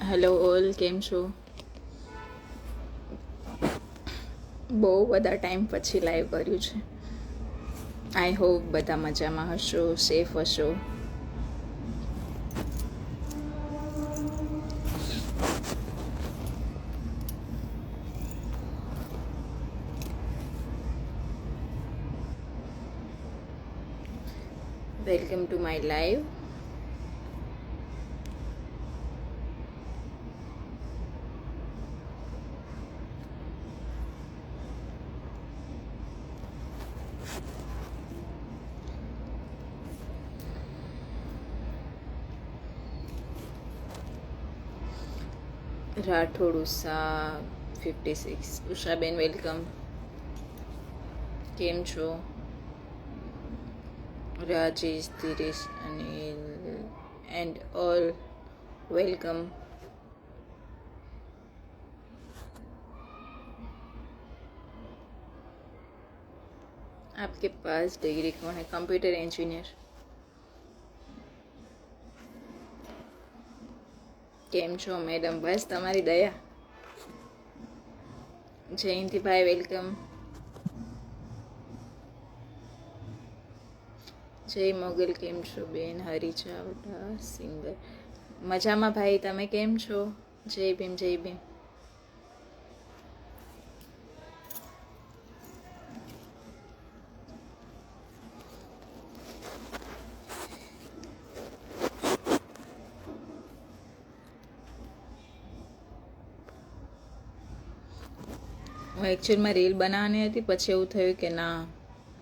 Hello all, કેમ છો? બહુ બધા ટાઈમ પછી લાઈવ કર્યું છે. આઈ હોપ બધા મજામાં હશો, સેફ હશો. Welcome to my live. Rathod Usha 56. ઉષાબેન વેલકમ. કેમ છો? Rajesh, Dhiresh, Anil and all welcome. आपके पास डिग्री कौन है? Computer engineer. કેમ છો મેડમ? બસ તમારી દયા. જયંતિભાઈ વેલકમ. જય મોગલ, કેમ છો બેન? હરી ચાવડા સિંગર. મજામાં ભાઈ, તમે કેમ છો? જય ભીમ, જય ભીમ. હું એકચ્યુઅલમાં રીલ બનાવવાની હતી, પછી એવું થયું કે ના,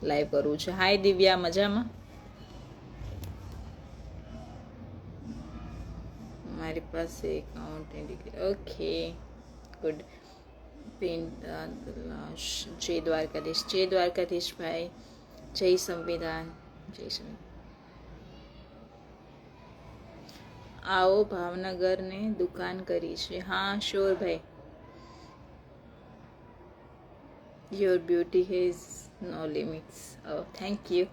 લાઈવ કરવું છે. હાય દિવ્યા, મજામાં? મારી પાસે એકાઉન્ટ ડિગ્રી. Okay, good. પિંતાલાશ, જય દ્વારકાધીશ. જય દ્વારકાધીશ ભાઈ. જય સંવિધાન. જય સંવિધાન. આવો ભાવનગરને દુકાન કરી છે. હા શ્યોર ભાઈ. Your beauty has no limits. Oh thank you.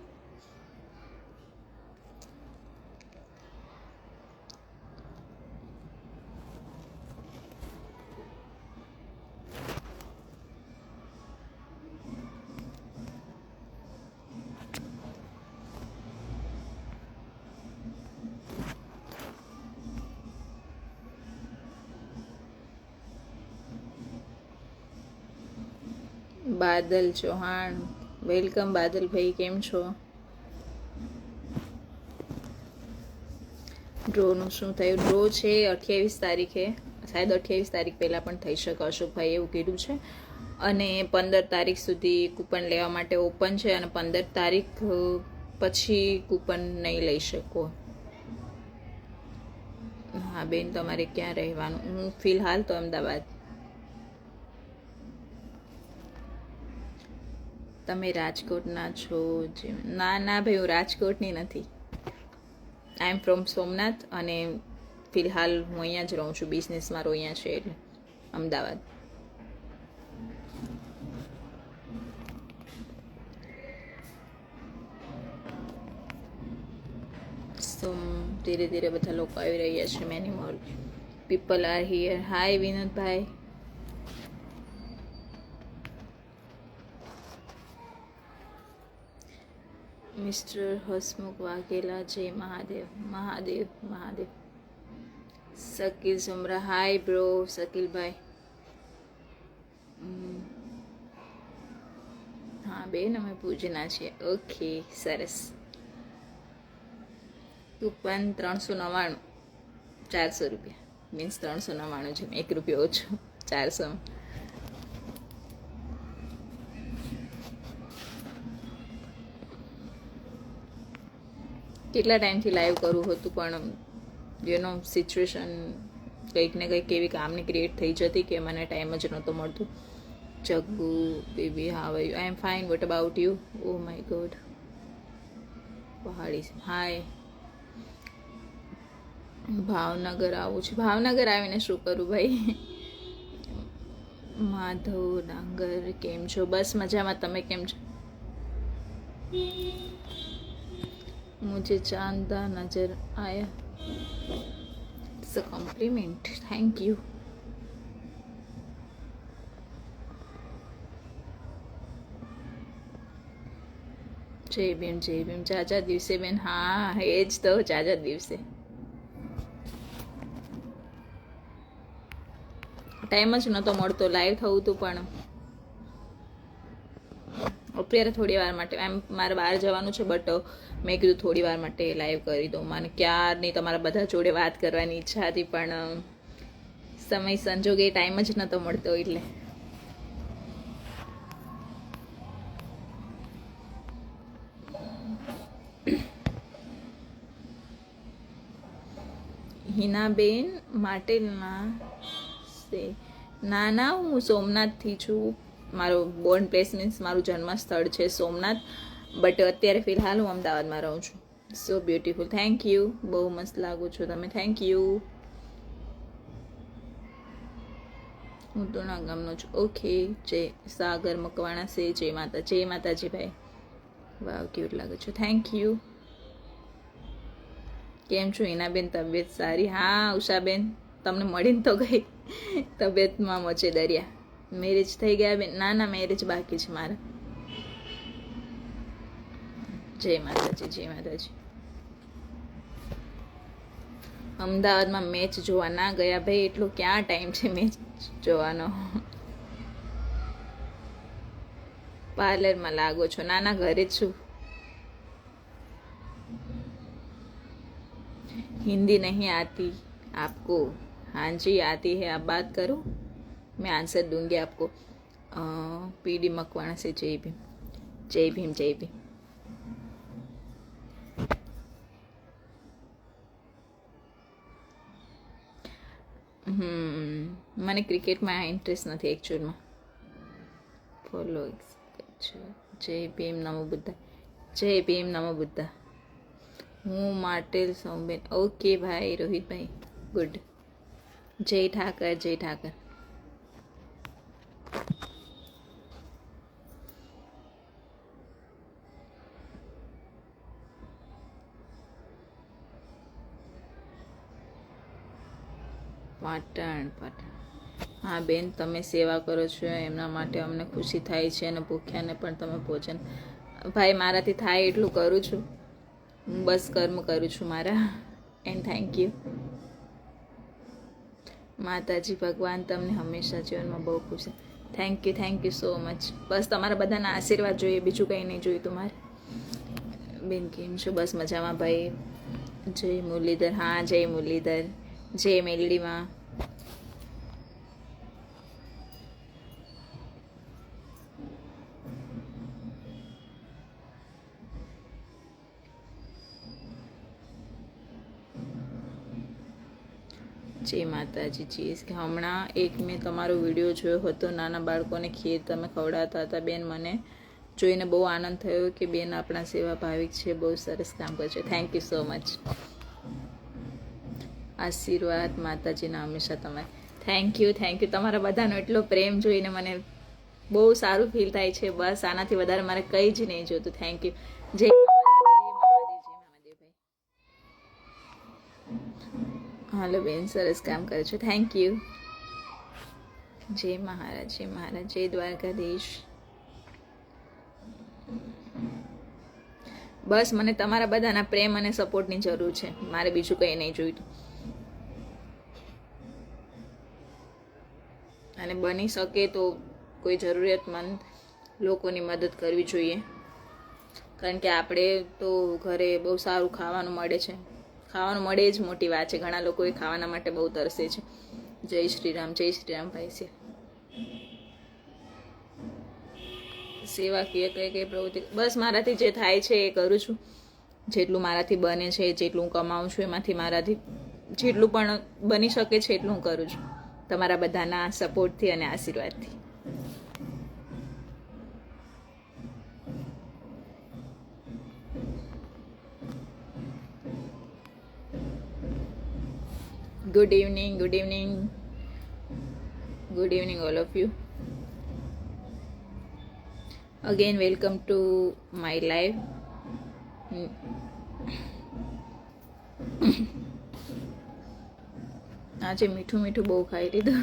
Badal Chauhan welcome. બાદલભાઈ કેમ છો? ડ્રોનું શું થયું? ડ્રો છે 28 તારીખે, શાયદ 28 તારીખ પહેલાં પણ થઈ શકે. અશોકભાઈ એવું કીધું છે. અને 15 તારીખ સુધી કૂપન લેવા માટે ઓપન છે, અને 15 તારીખ પછી કૂપન નહીં લઈ શકો. હા બેન, તમારે ક્યાં રહેવાનું? હું ફિલહાલ તો અમદાવાદ. તમે રાજકોટના છો? ના ના ભાઈ, હું રાજકોટની નથી. આઈ એમ ફ્રોમ સોમનાથ, અને ફિલહાલ હું અહીંયા જ રહું છું. બિઝનેસ મારો અહીંયા છે, એટલે અમદાવાદ. સો ધીરે ધીરે બધા લોકો આવી રહ્યા છે. Many more people are here. Hi વિનોદભાઈ. મિસ્ટર હસમુખ વાઘેલા, જય મહાદેવ. મહાદેવ મહાદેવ. Shakeel Sumra, hi bro. શકીલભાઈ. હા બેન, અમે પૂજના છીએ. ઓકે, સરસ. કૂપન 399, 400 રૂપિયા. મીન્સ 399 છે, 1 રૂપિયા ઓછો. 400. કેટલા ટાઈમથી લાઈવ કરવું હતું, પણ યુ નો સિચ્યુએશન કંઈક ને કંઈક એવી કામની ક્રિએટ થઈ જતી કે મને ટાઈમ જ નહોતો મળતો. Jaggu baby, how are you? I am fine. What about you? Oh my God. પહાડી, હાય. ભાવનગર આવું છે. ભાવનગર આવીને શું કરું ભાઈ? માધવ ડાંગર, કેમ છો? બસ મજામાં. તમે કેમ છો? मुझे चांदा नजर आया. It's a compliment. Thank you. જય ભીમ, જય ભીમ. ચાચા દિવસે બેન. હા, એ જ તો, ચાચા દિવસે ટાઈમ જ નહોતો મળતો લાઈવ થવું હતું, પણ અત્યારે થોડી વાર માટે એમ મારે બહાર જવાનું છે, બટ મેં કીધું થોડી વાર માટે લાઈવ કરી દઉં. મને ક્યારની તમારા બધા જોડે વાત કરવાની ઈચ્છા હતી, પણ સમય સંજોગે ટાઈમ જ નહોતો મળતો. એટલે હિનાબેન માટેલના ના, હું સોમનાથથી છું. મારો બોર્ન પ્લેસ મીન્સ મારું જન્મ સ્થળ છે સોમનાથ, બટ અત્યારે ફિલહાલ હું અમદાવાદમાં રહું છું. So beautiful. Thank you. બહુ મસ્ત લાગો છો તમે. Thank you. હું તો ના ગામનો છું. ઓકે. જય સાગર મકવાણા સે. જય માતાજી ભાઈ. વાવ, ક્યુટ લાગો છો. Thank you. કેમ છો હિનાબેન? તબિયત સારી? હા ઉષાબેન, તમને મળીને તો ગઈ. તબિયતમાં મોચે દરિયા. મેરેજ થઈ ગયા બેન? ના, મેરેજ બાકી છે મારા. જય માતાજી. અમદાવાદમાં મેચ જોવા ના ગયા ભાઈ, એટલો ક્યાં ટાઈમ છે મેચ જોવાનો. પાર્લરમાં લાગો છો? ના, ઘરે જ છું. हिंदी नहीं आती आपको? हाँ जी आती है, आप बात करो, मैं आंसर दूंगी आपको. पीडी मकवाणा से. जय भीम. મને ક્રિકેટમાં ઇન્ટરેસ્ટ નથી એકચ્યુઅલમાં. ફોલો. જય ભીમ નમો બુદ્ધા. હું માટેલ સૌબેન. ઓકે ભાઈ રોહિતભાઈ, ગુડ. જય ઠાકર. પાટણ. હા બેન, તમે સેવા કરો છો એમના માટે અમને ખુશી થાય છે, અને ભૂખ્યાને પણ તમે ભોજન. ભાઈ મારાથી થાય એટલું કરું છું. હું બસ કર્મ કરું છું મારા. And thank you. માતાજી ભગવાન તમને હંમેશા જીવનમાં બહુ ખુશ. Thank you so much. બસ તમારા બધાના આશીર્વાદ જોઈએ, બીજું કંઈ નહીં જોઈતું મારે. બેન કેમ છો? બસ મજામાં ભાઈ. જય મુરલીધર. હા જય મુરલીધર. જય મેલડીમાં. જય માતાજી. ચીઝ કે હમણાં એક મેં તમારો વિડીયો જોયો હતો, નાના બાળકોને ખીર તમે ખવડાવતા હતા બેન. મને જોઈને બહુ આનંદ થયો કે બેન આપણા સેવા ભાવિક છે, બહુ સરસ કામ કરે છે. Thank you so much. આશીર્વાદ માતાજીના હંમેશા તમારે. Thank you. તમારા બધાનો એટલો પ્રેમ જોઈને મને બહુ સારું ફીલ થાય છે. બસ આનાથી વધારે મારે કંઈ જ નહીં જોતું. Thank you. જય હાલો બેન, સરસ કામ કરે છે. Thank you. જય મહારાજ. જય દ્વારકાધીશ. બસ મને તમારા બધાના પ્રેમ અને સપોર્ટની જરૂર છે, મારે બીજું કંઈ નહીં જોઈતું. અને બની શકે તો કોઈ જરૂરિયાતમંદ લોકોની મદદ કરવી જોઈએ, કારણ કે આપણે તો ઘરે બહુ સારું ખાવાનું મળે છે. ખાવાનું મળે જ મોટી વાત છે. ઘણા લોકો એ ખાવાના માટે બહુ તરસે છે. જય શ્રી રામ ભાઈ છે. સેવાકીય કઈ પ્રવૃત્તિ? બસ મારાથી જે થાય છે એ કરું છું. જેટલું મારાથી બને છે, જેટલું હું કમાઉં છું, એમાંથી મારાથી જેટલું પણ બની શકે છે એટલું હું કરું છું, તમારા બધાના સપોર્ટથી અને આશીર્વાદથી. Good evening all of you. Again welcome to my live. આજે મીઠું મીઠું બહુ ખાઈ લીધું.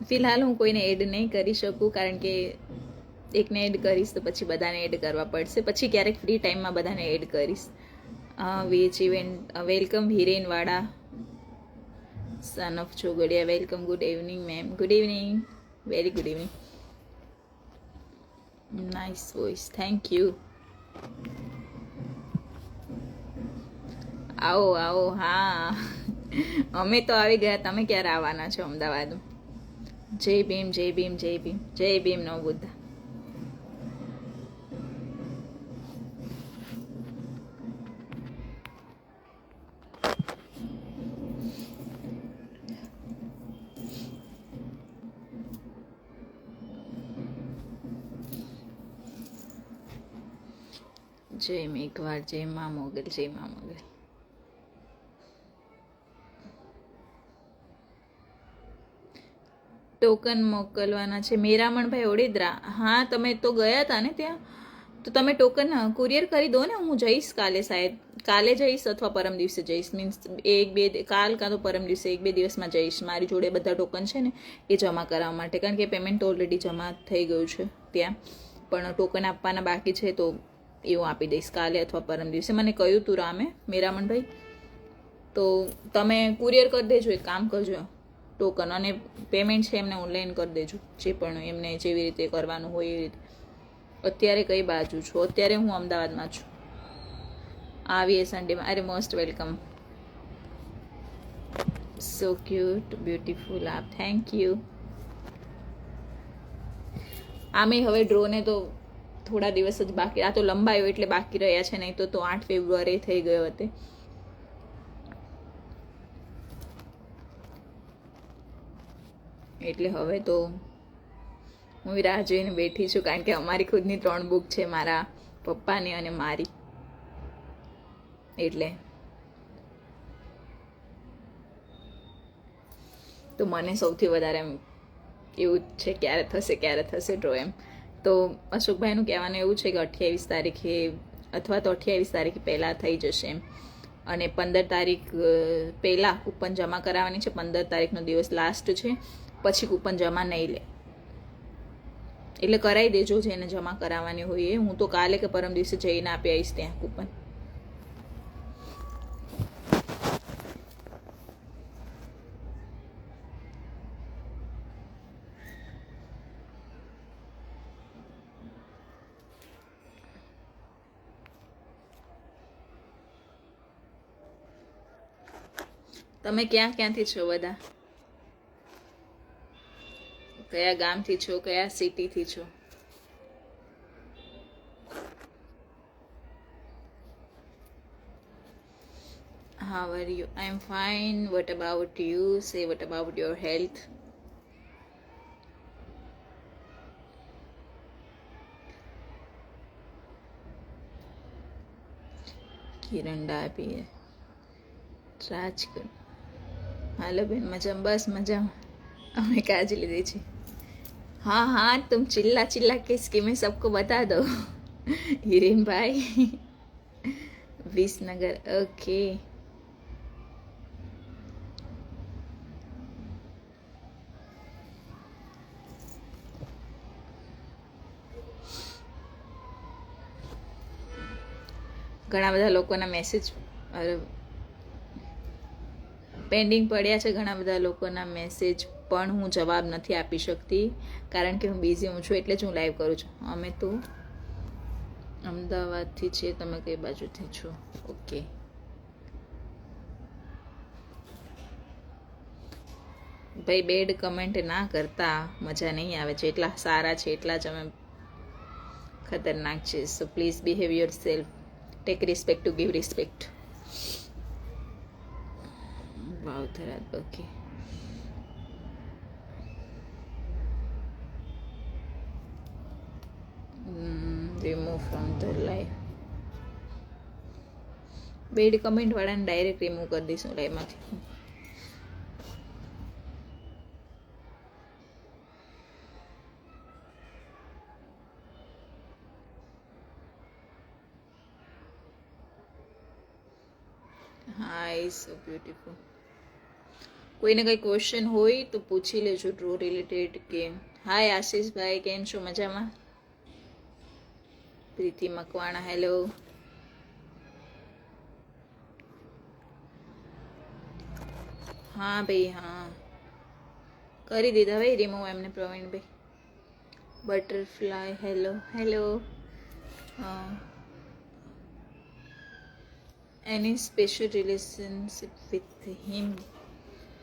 ફિલહાલ હું કોઈને એડ નહીં કરી શકું, કારણ કે એકને એડ કરીશ તો પછી બધાને એડ કરવા પડશે. પછી ક્યારેક ફ્રી ટાઈમમાં બધાને એડ કરીશ. VH event welcome Hirenvada, son of Chogadiya, welcome. Good evening ma'am. Good evening, very good evening. Nice voice, thank you. આવો આવો. હા, અમે તો આવી ગયા, તમે ક્યારે આવવાના છો અમદાવાદ? જય ભીમ, જય ભીમ, જય ભીમ, જય ભીમ, નો બુદ્ધ. જય મેઘવાર, જય મા મોગલ, જય મા મોગલ. ટોકન મોકલવાના છે મેરામણભાઈ ઓડેદરા. હા, તમે તો ગયા હતા ને ત્યાં, તો તમે ટોકન કુરિયર કરી દો ને. હું જઈશ કાલે, શાયદ કાલે જઈશ અથવા પરમ દિવસે જઈશ. મીન્સ કાલ કાં તો પરમ દિવસે 1-2 દિવસમાં જઈશ. મારી જોડે બધા ટોકન છે ને એ જમા કરાવવા માટે, કારણ કે પેમેન્ટ તો ઓલરેડી જમા થઈ ગયું છે ત્યાં, પણ ટોકન આપવાના બાકી છે, તો એવું આપી દઈશ કાલે અથવા પરમ દિવસે. મને કહ્યું તું રામે, મેરામણભાઈ, તો તમે કુરિયર કરી દેજો. એક કામ કરજો, ટોકન અને પેમેન્ટ છે એમને ઓનલાઈન કરી દેજો, જે પણ એમને જેવી રીતે કરવાનું હોય એ રીતે. અત્યારે કઈ બાજુ છો? અત્યારે હું અમદાવાદમાં છું. આવીએ સન્ડેમાં. અરે most welcome. So cute, beautiful આપ. Thank you. આમે હવે ડ્રોને તો થોડા દિવસ જ બાકી. આ તો લંબાયો એટલે બાકી રહ્યા છે, નહીં તો 8 ફેબ્રુઆરી થઈ ગયો હતો. એટલે હવે તો હું રાહ જોઈને બેઠી છું, કારણ કે અમારી ખુદની 3 બુક છે, મારા પપ્પાની અને મારી. એટલે તો મને સૌથી વધારે એમ એવું છે ક્યારે થશે ડ્રો એમ. તો અશોકભાઈનું કહેવાનું એવું છે કે 28 તારીખે અથવા તો 28 તારીખ પહેલાં થઈ જશે એમ. અને 15 તારીખ પહેલાં કૂપન જમા કરાવવાની છે. 15 તારીખનો દિવસ લાસ્ટ છે, પછી કૂપન જમા નહીં લે. એટલે કરાવી દેજો જેને જમા કરાવવાની હોય એ. હું તો કાલે કે પરમ દિવસે જઈને આપી આવીશ ત્યાં કૂપન. તમે ક્યાંથી છો બધા? કયા ગામથી છો, કયા સિટીથી છો? How are you? I'm fine. What about you? Say what about your health? કિરણ ડાબી, રાજકોટ. હાલો બેન, મજામાં? બસ મજામાં. અમે કાજી લીધી છે. हाँ हाँ, तुम चिल्ला चिल्ला के स्कीमें सबको बता दो. हिरेन भाई, विसनगर. ओके. ઘણા બધા લોકોના મેસેજ પેન્ડિંગ પડ્યા છે. ઘણા બધા લોકોના મેસેજ પણ હું જવાબ નથી આપી શકતી, કારણ કે હું બિઝી હું છું, એટલે જ હું લાઈવ કરું છું. અમે તો અમદાવાદથી છીએ. તમે કઈ બાજુથી છો? ઓકે. ભાઈ, બેડ કમેન્ટ ના કરતા, મજા નહીં આવે. જેટલા સારા છે એટલા જ અમે ખતરનાક છે. So please behave yourself. Take respect to give respect. વાવથરા. Okay. Remove from the live. Bad comment વાળાને ડાયરેક્ટ રિમૂવ કરી દઈશું લાઈવમાંથી. Nice, so beautiful. કોઈને કંઈ ક્વેશ્ચન હોય તો પૂછી લેજો ડ્રો રિલેટેડ કે. હાય આશીષભાઈ, કેમ છો? મજામાં? પ્રીતિ મકવાણા, હેલો. હા ભાઈ, હા કરી દીધા ભાઈ રિમૂવ એમને Pravinbhai. Butterfly, hello hello. Any special relationship with him,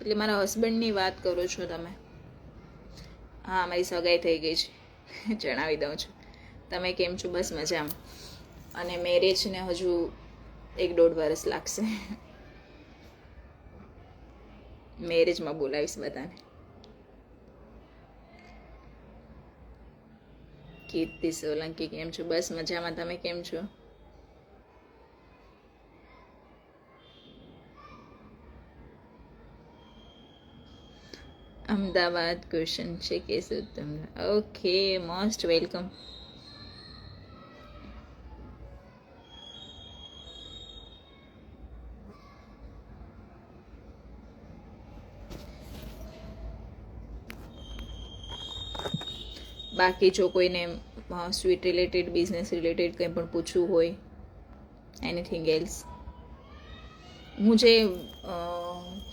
એટલે મારા હસબન્ડની વાત કરો છો તમે? હા, મારી સગાઈ થઈ ગઈ છે. જણાવી દઉં છું. તમે કેમ છો? બસ મજામાં. અને મેરેજને હજુ 1-1.5 વર્ષ લાગશે. મેરેજમાં બોલાવીશ બધાને. કીર્તિ સોલંકી, કેમ છો? બસ મજામાં. તમે કેમ છો? અમદાવાદ ક્વેશ્ચન છે કે શું તમને? Okay, most welcome. બાકી જો કોઈને સ્વીટ રિલેટેડ, બિઝનેસ રિલેટેડ કંઈ પણ પૂછવું હોય, એનીથિંગ એલ્સ. હું જે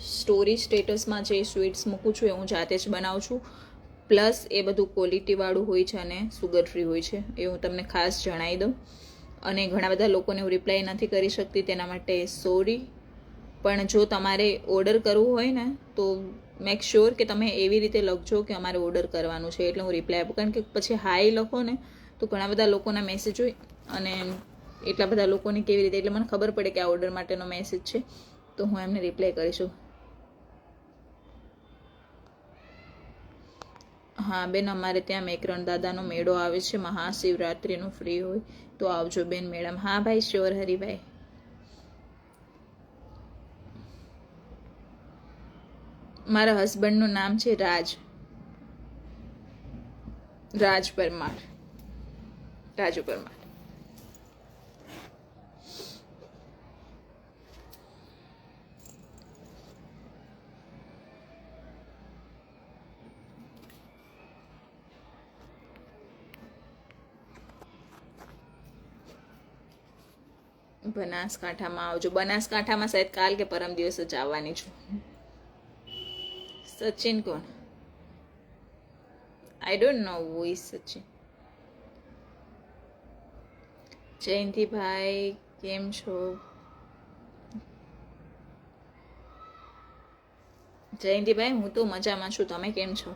સ્ટોરી સ્ટેટસમાં જે સ્વીટ્સ મૂકું છું એ હું જાતે જ બનાવું છું. પ્લસ એ બધું ક્વોલિટીવાળું હોય છે અને સુગર ફ્રી હોય છે, એ હું તમને ખાસ જણાવી દઉં. અને ઘણા બધા લોકોને હું રિપ્લાય નથી કરી શકતી, તેના માટે સોરી. પણ જો તમારે ઓર્ડર કરવું હોય ને તો મેક શ્યોર કે તમે એવી રીતે લખજો કે અમારે ઓર્ડર કરવાનું છે, એટલે હું રિપ્લાય આપું. કારણ કે પછી હાઈ લખો ને તો ઘણા બધા લોકોના મેસેજ હોય અને એટલા બધા લોકોને કેવી રીતે, એટલે મને ખબર પડે કે આ ઓર્ડર માટેનો મેસેજ છે, તો હું એમને રિપ્લાય કરીશું. હા બેન, અમારે ત્યાં મેકરણ દાદાનો મેળો આવે છે, મહાશિવરાત્રિનું ફ્રી હોય તો આવજો બેન મેડમ. હા ભાઈ, શ્યોર હરિભાઈ. મારા હસબન્ડનું નામ છે રાજ, રાજ પરમાર, રાજુ પરમાર. બનાસકાંઠામાં આવજો. બનાસકાંઠામાં શાયદ કાલ કે પરમ દિવસ જ આવવાની છું. સચિન કોણ? I don't know who is Sachin. Jayantibhai, કેમ છો? જયંતિભાઈ, હું તો મજામાં છું. તમે કેમ છો?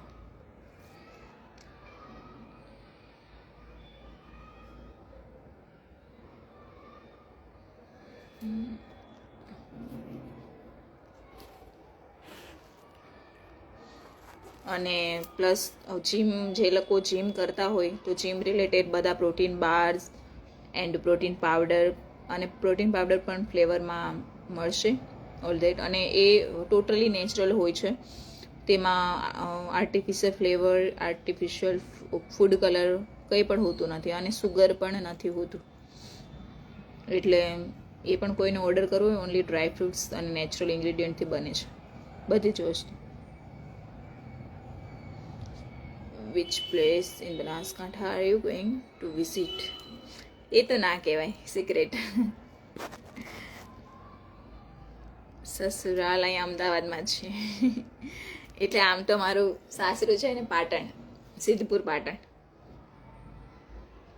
અને પ્લસ જીમ, જે લોકો જીમ કરતા હોય તો જીમ રિલેટેડ બધા protein bars and protein powder, અને પ્રોટીન પાવડર પણ ફ્લેવરમાં મળશે ઓલ દેટ. અને એ ટોટલી નેચરલ હોય છે, તેમાં artificial flavour, artificial food colour કંઈ પણ હોતું નથી, અને સુગર પણ નથી હોતું. એટલે એ પણ કોઈને ઓર્ડર કરવો હોય, ઓનલી ડ્રાય ફ્રૂટ્સ અને નેચરલ ઇન્ગ્રીડિયન્ટથી બને છે બધી જ વસ્તુ. Which place in Banaskantha are you going to visit? એ તો ના કહેવાય, સિક્રેટ. સસુરાલ અહીંયા અમદાવાદમાં છે. એટલે આમ તો મારું સાસરું છે ને પાટણ, સિદ્ધપુર પાટણ.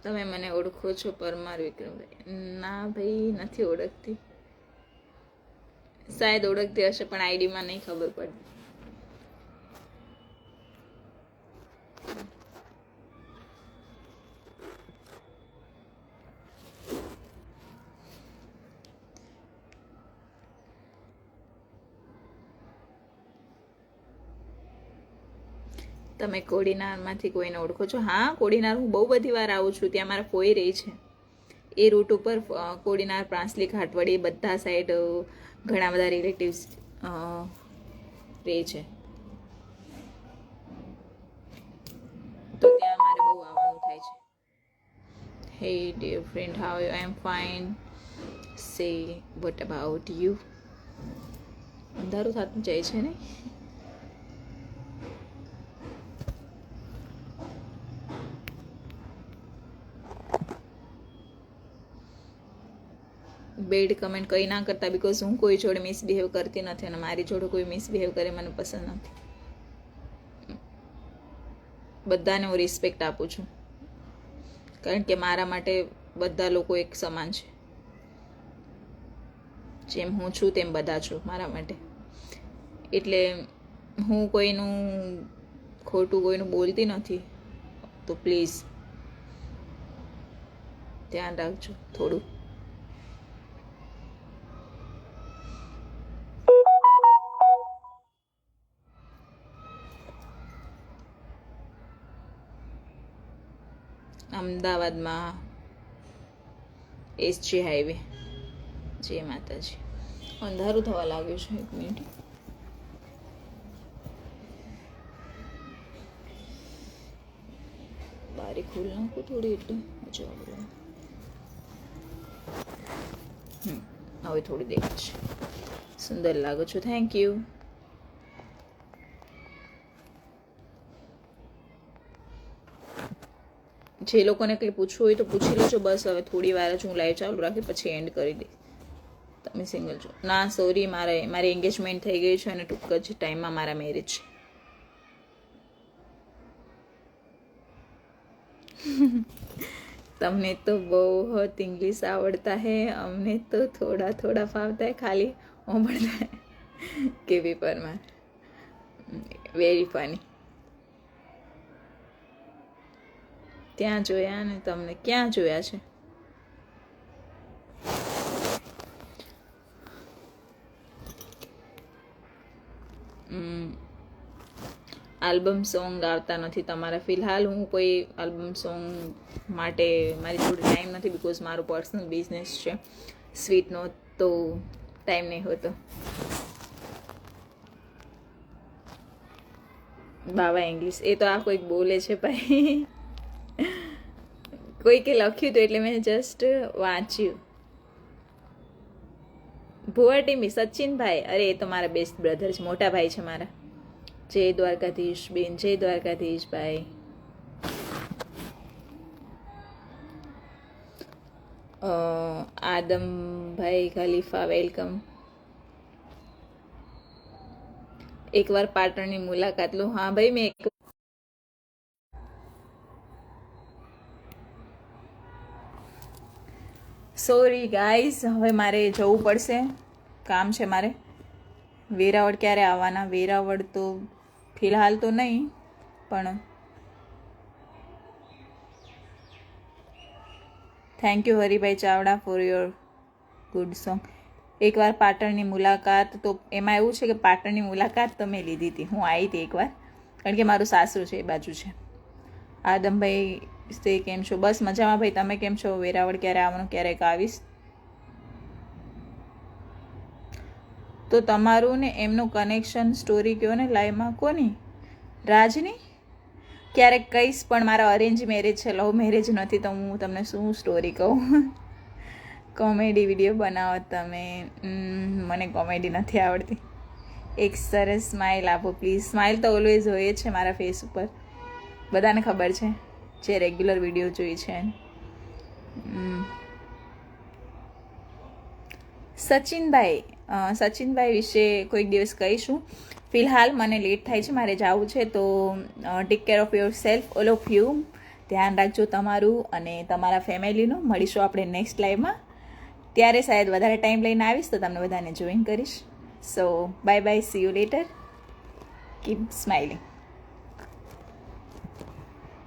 તમે મને ઓળખો છો પરમાર વિક્રમભાઈ? ના ભાઈ, નથી ઓળખતી. શાયદ ઓળખતી હશે પણ આઈડીમાં નહીં ખબર પડે. તમે કોડીનારમાંથી કોઈને ઓળખો છો? હા, કોડીનાર હું બહુ બધી વાર આવું છું. ત્યાં મારા ફોઈ રહે છે. એ રૂટ ઉપર કોડીનાર, પ્રાંસલી, ઘાટવડી બધા સાઈડ ઘણા બધા રિલેટિવ્સ રહે છે, તો ત્યાં મારે બહુ આવવાનું થાય છે. Hey dear friend, how are you? I am fine. Say, what about you? અંધારું થતું જાય છે ને. બેડ કમેન્ટ કંઈ ના કરતા, બિકોઝ હું કોઈ જોડે મિસબિહેવ કરતી નથી અને મારી જોડે કોઈ મિસબિહેવ કરે મને પસંદ નથી. બધાને હું રિસ્પેક્ટ આપું છું, કારણ કે મારા માટે બધા લોકો એક સમાન છે. જેમ હું છું તેમ બધા છું મારા માટે. એટલે હું કોઈનું ખોટું કોઈનું બોલતી નથી, તો પ્લીઝ ધ્યાન રાખજો થોડું. અમદાવાદમાં એસજી હાઈવે. જય માતાજી. અંધારું થવા લાગ્યું છે. 1 મિનિટ. બારી ખોલ નાખું થોડી, એટલે મજા આવે. હવે થોડી દેખાશે. સુંદર લાગો છો, થેન્ક યુ. જે લોકોને કંઈ પૂછવું હોય તો પૂછી લેજો. બસ હવે થોડી વાર જ હું લાઈવ ચાલુ રાખી, પછી એન્ડ કરી દઈશ. તમે સિંગલ છો? ના સોરી, મારી એન્ગેજમેન્ટ થઈ ગઈ છે અને ટૂંક જ ટાઈમમાં મારા મેરેજ છે. તમને તો બહુત इंग्लिश आवड़ता है, हमने तो थोड़ा थोड़ा फावता है, खाली ओंभळता है. કેવી પરમાર, વેરી ફની. ત્યાં જોયા ને તમને? ક્યાં જોયા છે? આલ્બમ સોંગ ગાતા નથી તમારા. ફિલહાલ હું કોઈ આલ્બમ સોંગ માટે મારી જોડે ટાઈમ નથી, બિકોઝ મારો પર્સનલ બિઝનેસ છે સ્વીટનો, તો ટાઈમ નહીં હોતો. બાવા ઇંગ્લિશ એ તો આ કોઈક બોલે છે ભાઈ. કોઈકે લખ્યું હતું એટલે મેં જસ્ટ વાંચ્યું. ભુવા ટીમી, સચિનભાઈ, અરે એ તો મારા બેસ્ટ બ્રધર છે, મોટા ભાઈ છે મારા. જય દ્વારકાધીશ બેન, જય દ્વારકાધીશ ભાઈ. આદમભાઈ ખલીફા, વેલકમ. એકવાર પાટણની મુલાકાત લો. હા ભાઈ, મેં સોરી ગાઈઝ, હવે મારે જવું પડશે, કામ છે મારે. વેરાવળ ક્યારે આવવાના? વેરાવળ તો ફિલહાલ તો નહીં, પણ thank you Haribhai Chavda for your good song. એકવાર પાટણની મુલાકાત, તો એમાં એવું છે કે પાટણની મુલાકાત તો મેં લીધી હતી, હું આવી હતી એકવાર, કારણ કે મારું સાસરું છે એ બાજુ છે. આદમભાઈ તે કેમ છો? બસ મજામાં ભાઈ, તમે કેમ છો? વેરાવળ ક્યારે આવવાનું? ક્યારેક આવીશ. તો તમારું ને એમનું કનેક્શન સ્ટોરી કહો ને લાઈવમાં. કોની? રાજની? ક્યારેક કહીશ, પણ મારા અરેન્જ મેરેજ છે, લવ મેરેજ નથી, તો હું તમને શું સ્ટોરી કહું. કોમેડી વિડીયો બનાવો તમે. મને કોમેડી નથી આવડતી. એક સરસ સ્માઇલ આપો પ્લીઝ. સ્માઇલ તો ઓલવેઝ હોય છે મારા ફેસ ઉપર, બધાને ખબર છે જે રેગ્યુલર વિડીયો જોઈ છે. સચિનભાઈ વિશે કોઈક દિવસ કહીશું. ફિલહાલ મને લેટ થાય છે, મારે જવું છે, તો take care of your self, all of you. ધ્યાન રાખજો તમારું અને તમારા ફેમિલીનું. મળીશું આપણે નેક્સ્ટ લાઈવમાં. ત્યારે શાયદ વધારે ટાઈમ લઈને આવીશ, તો તમને બધાને જોઈન કરીશ. So bye bye, see you later, keep smiling.